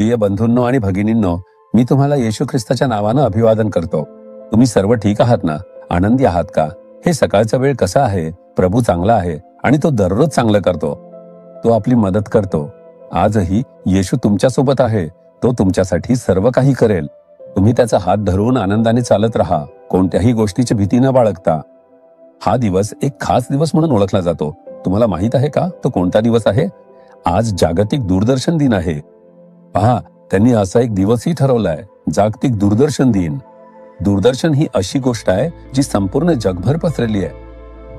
प्रिय बंधूंनो आणि भगिनींनो, मी तुम्हाला येशू ख्रिस्ताच्या नावानं अभिवादन करतो. तुम्ही सर्व ठीक आहात ना? आनंदी आहात का? हे सकाळचा वेळ कसा आहे? प्रभू चांगला आहे आणि तो दररोज चांगलं करतो. तो आपली मदत करतो. आजही येशू तुमच्यासोबत आहे. तो तुमच्यासाठी सर्व काही करेल. तुम्ही त्याचा हात धरून आनंदाने चालत राहा, कोणत्याही गोष्टीची भीती न बाळगता. हा दिवस एक खास दिवस म्हणून ओळखला जातो. तुम्हाला माहित आहे का तो कोणता दिवस आहे? आज जागतिक दूरदर्शन दिन आहे. पहा, त्यांनी असा एक दिवसही ठरवलाय, जागतिक दूरदर्शन दिन. दूरदर्शन ही अशी गोष्ट आहे जी संपूर्ण जगभर पसरली आहे.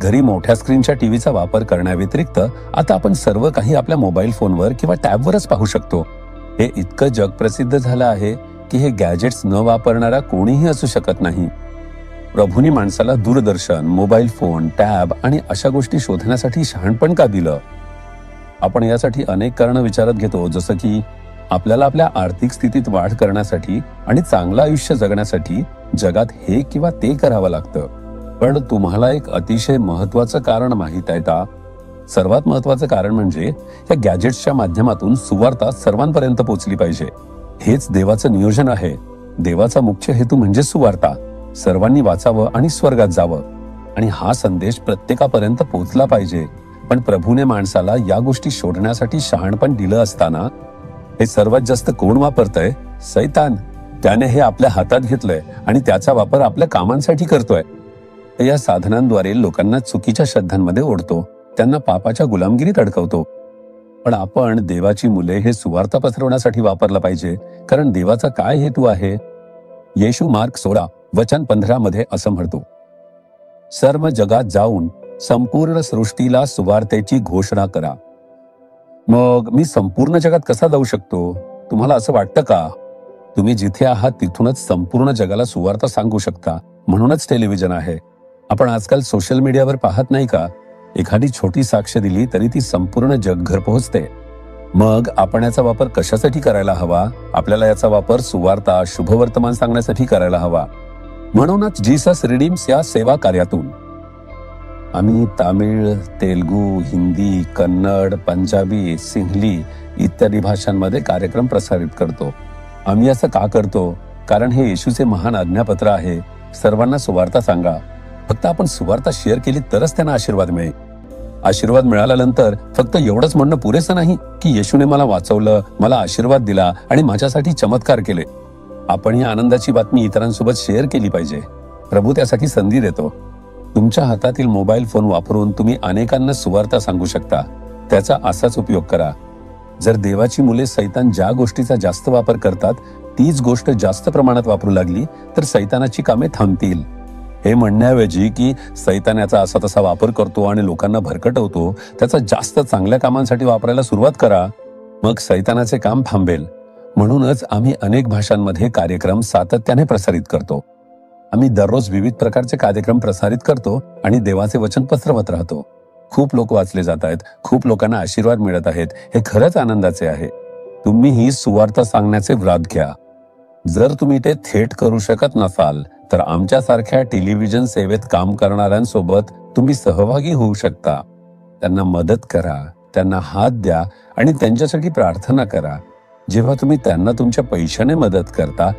घरी मोठ्या स्क्रीनच्या टीव्हीचा वापर करण्याव्यतिरिक्त आता आपण सर्व काही आपल्या मोबाईल फोनवर किंवा टॅबवरच पाहू शकतो. हे इतकं जग प्रसिद्ध झालं आहे की हे गॅजेट्स न वापरणारा कोणीही असू शकत नाही. प्रभूनी माणसाला दूरदर्शन, मोबाईल फोन, टॅब आणि अशा गोष्टी शोधण्यासाठी शहाणपण का दिलं? आपण यासाठी अनेक कारणं विचारात घेतो, जसं की आपल्याला आपल्या आर्थिक स्थितीत वाढ करण्यासाठी आणि चांगलं आयुष्य जगण्यासाठी जगात हे किंवा ते करावं लागतं. पण तुम्हाला एक अतिशय महत्वाचं कारण माहित आहे का? सर्वात महत्वाचं कारण म्हणजे या गॅजेट्सच्या माध्यमातून सुवार्ता सर्वांपर्यंत पोहोचली पाहिजे. हेच देवाचं नियोजन आहे. देवाचा मुख्य हेतू म्हणजे सुवार्ता. सर्वांनी वाचावं आणि स्वर्गात जावं आणि हा संदेश प्रत्येकापर्यंत पोहोचला पाहिजे. पण प्रभूने माणसाला या गोष्टी शोधण्यासाठी शहाणपण दिलं असताना हे सर्वात जास्त कोण वापरतंय? सैतान. त्याने हे आपल्या हातात घेतलंय आणि त्याचा वापर आपल्या कामांसाठी करतोय. या साधनांद्वारे लोकांना चुकीच्या श्रद्धांमध्ये ओढतो, त्यांना पापाच्या गुलामगिरीत अडकवतो. पण आपण देवाची मुले हे सुवार्ता पसरवण्यासाठी वापरलं पाहिजे, कारण देवाचा काय हेतू आहे? येशू मार्क 16:15 मध्ये असं म्हणतो, सर्व जगात जाऊन संपूर्ण सृष्टीला सुवार्तेची घोषणा करा. मग मी संपूर्ण जगात कसा जाऊ शकतो? तुम्हाला असं वाटतं का? तुम्ही जिथे आहात तिथूनच संपूर्ण जगाला सुवार्ता सांगू शकता. म्हणूनच टेलिव्हिजन आहे. आपण आजकाल सोशल मीडियावर पाहत नाही का? एखादी छोटी साक्ष दिली तरी ती संपूर्ण जगभर पोहोचते. मग आपण याचा वापर कशासाठी करायला हवा? आपल्याला याचा वापर सुवार्ता, शुभवर्तमान सांगण्यासाठी करायला हवा. म्हणूनच जीसस रिडीम्स या सेवा कार्यातून आम्ही तामिळ, तेलुगू, हिंदी, कन्नड, पंजाबी, सिंहली इत्यादी भाषांमध्ये कार्यक्रम प्रसारित करतो. आम्ही असं का करतो? कारण हे येशूचे महान आज्ञापत्र आहे. सर्वांना सुवार्ता सांगा. फक्त आपण सुवार्ता शेअर केली तरच त्यांना आशीर्वाद मिळेल. आशीर्वाद मिळाल्यानंतर फक्त एवढंच म्हणणं पुरेसं नाही की येशूने मला वाचवलं, मला आशीर्वाद दिला आणि माझ्यासाठी चमत्कार केले. आपण ही आनंदाची बातमी इतरांसोबत शेअर केली पाहिजे. प्रभू त्यासाठी संधी देतो. तुमच्या हातातील मोबाईल फोन वापरून तुम्ही अनेकांना सुवार्ता सांगू शकता. त्याचा असाच उपयोग करा. जर देवाची मुले सैतान ज्या गोष्टीचा जास्त वापर करतात तीच गोष्ट जास्त प्रमाणात वापरू लागली तर सैतानाची कामे थांबतील. हे म्हणण्याऐवजी की सैतान याचा असा तसा वापर करतो आणि लोकांना भरकटवतो, त्याचा जास्त चांगल्या कामांसाठी वापरायला सुरुवात करा. मग सैतानाचे काम थांबेल. म्हणूनच आम्ही अनेक भाषांमध्ये कार्यक्रम सातत्याने प्रसारित करतो. आम्ही दररोज विविध प्रकारचे कार्यक्रम प्रसारित करतो आणि देवाचे वचन पसरवत राहतो. खूप लोक वाचले जात आहेत, खूप लोकांना आशीर्वाद मिळत आहेत. हे खरंच आनंदाचे आहे. तुम्ही ही सुवार्ता सांगण्याचे व्रत घ्या. जर तुम्ही ते थेट करू शकत नसाल तर आमच्यासारख्या टेलिव्हिजन सेवेत काम करणाऱ्यांसोबत तुम्ही सहभागी होऊ शकता. त्यांना मदत करा, त्यांना हात द्या आणि त्यांच्यासाठी प्रार्थना करा. जेव्हा तुम्ही त्यांना तुमच्या पैशाने मदत करता,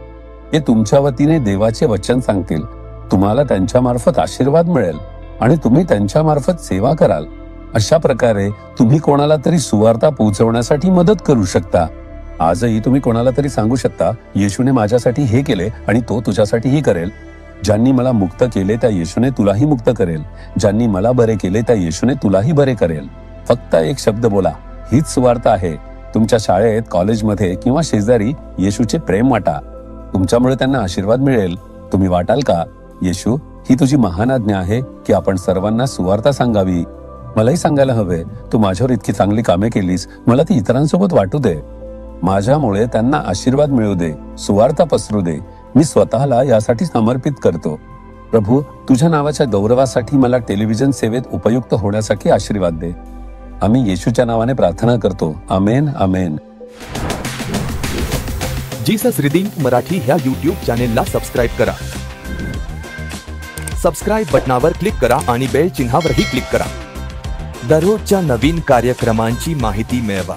ते तुमच्या वतीने देवाचे वचन सांगतील. तुम्हाला त्यांच्या मार्फत आशीर्वाद मिळेल आणि तुम्ही त्यांच्या मार्फत सेवा कराल. अशा प्रकारे तुम्ही कोणाला तरी सुवार्ता पोहोचवण्यासाठी मदत करू शकता. आजही तुम्ही कोणाला तरी सांगू शकता, येशूने माझ्यासाठी हे केले आणि तो तुझ्यासाठीही करेल. ज्यांनी मला मुक्त केले त्या येशूने तुलाही मुक्त करेल. ज्यांनी मला बरे केले त्या येशूने तुलाही बरे करेल. फक्त एक शब्द बोला, हीच सुवार्ता आहे. तुमच्या शाळेत, कॉलेजमध्ये किंवा शेजारी येशूचे प्रेम वाटा. तुमच्यामुळे त्यांना आशीर्वाद मिळेल. तुम्ही वाटाल का? येशू, ही तुझी महान आज्ञा आहे की आपण सर्वांना सुवार्ता सांगावी. मलाही सांगायला हवे. तू माझ्यावर इतकी चांगली कामे केलीस, मला ती इतरांसोबत वाटू दे. माझ्यामुळे त्यांना आशीर्वाद मिळू दे, सुवार्ता पसरू दे. मी स्वतःला यासाठी समर्पित करतो. प्रभू, तुझ्या नावाच्या गौरवासाठी मला टेलिव्हिजन सेवेत उपयुक्त होण्यासाठी आशीर्वाद दे. आम्ही येशूच्या नावाने प्रार्थना करतो. आमेन, आमेन. जीसस रिडीम्ड मराठी ह्या YouTube चॅनेलला सबस्क्राईब करा. सबस्क्राईब बटनावर क्लिक करा आणि बेल चिन्हावरही क्लिक करा. दररोजच्या नवीन कार्यक्रमांची माहिती मिळवा.